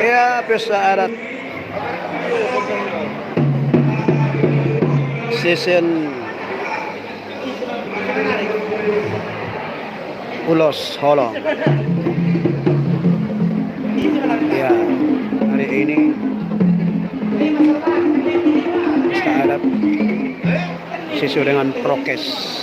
Ya, pesta adat season Ulos Holong. Ya, hari ini pesta adat sesuai dengan prokes.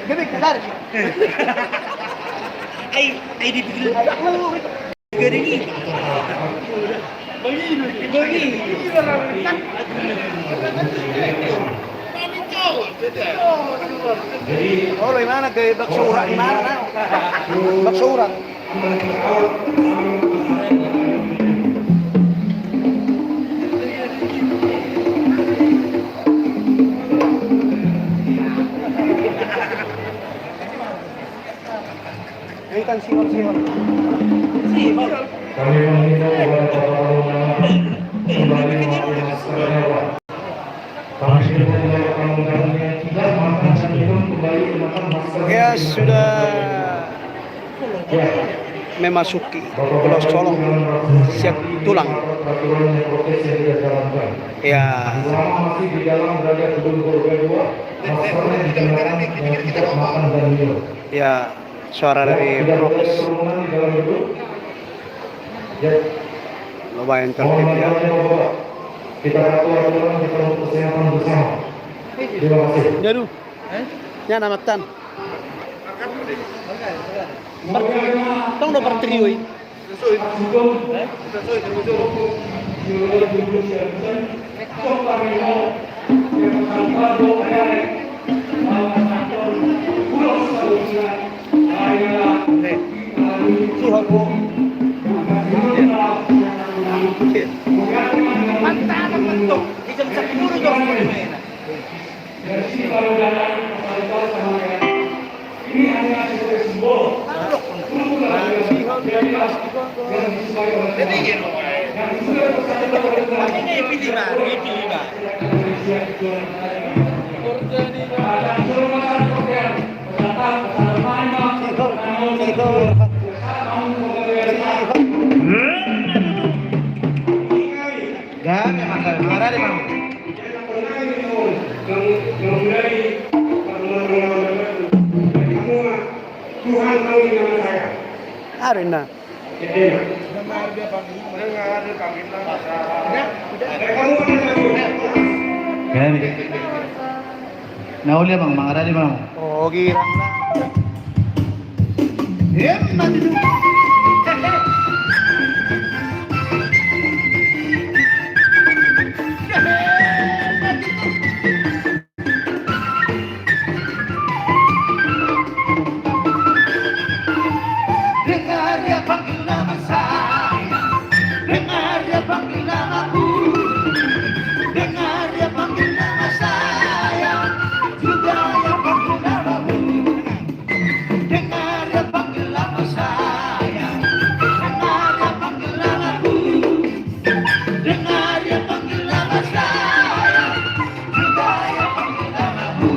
Gabi kelar. Ai dipikir. Gari ni. Bagi. Oh, di mana ke Baksurat di mana? Baksurat. Ikan siwar-siwar. Kami mengimbau kepada para ulama kembali melakukan karyawan. Kami akan menggabungkan tidak makan minum kembali memakan masker. Ya sudah memasuki Pulau Solong siap tulang. Ya. Selama masih di dalam berada gedung Korban 2, maskernya dikenakan dengan tidak makan dan minum. Ya, suara dari prokes lumayan tertib ya. Kita patuh aturan, kita untuk kesehatan bersama. Terima kasih. Jadu, ya nama tan. Tong udah bertrio ini. Mantap bentuk. Jam 10 jam 10 main. Ini hanya sebagai simbol. Ini pilih mah. Marah deh, Bang. Tuhan tahu nama saya. Arena. Nauli bang, mengarah bang. Oh, girang lah. Dengar dia panggil nama saya, dengar dia panggil namaku, dengar dia panggil nama saya, juga dia panggil namamu. Dengar dia panggil nama saya, dengar dia panggil namaku, dengar dia panggil nama saya, juga dia panggil namamu.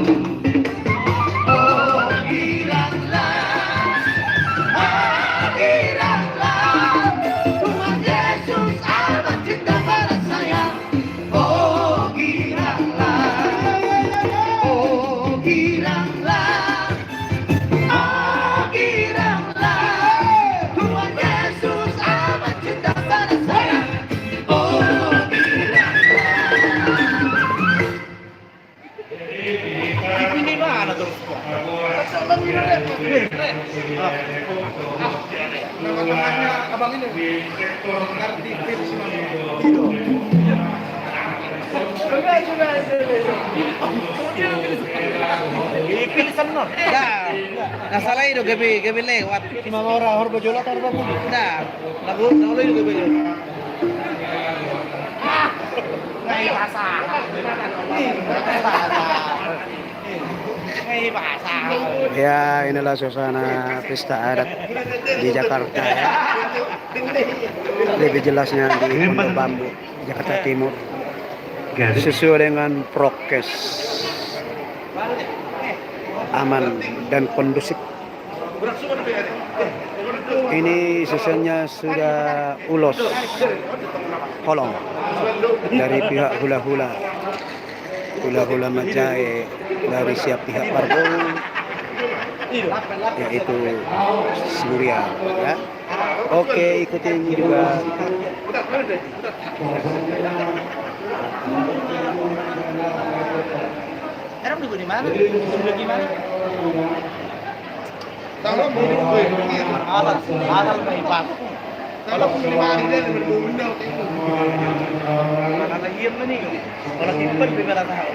Oh, giranglah. Tuhan Yesus amat cinta pada saya. Oh giranglah, oh giranglah, oh giranglah. Tuhan Yesus amat cinta pada saya. Oh giranglah. Ini mana terus kok? Nama-namanya abang ini di sektor kartipir sih. Ipilisan mo. Dah. Nasalah itu gabi lewat. Si mga orang horba jola ta horba mo. Dah. Nagulo itu gabi. Ngay basa. Ngay basa. Ya, inilah suasana pesta adat di Jakarta ya. Lebih jelasnya di Pondok Bambu, Jakarta Timur. Sesuai dengan prokes, aman dan kondusif. Ini sisanya sudah ulos, kolong dari pihak hula-hula Majae, dari siap pihak Parbo, yaitu Surya ya. Oke, ikutin juga. Eram dulu di mana? Dulu gimana? Alat kaibat. Kalau di mari dia berbundau itu. Kalau diem nih, kalau tipe bebera tahu.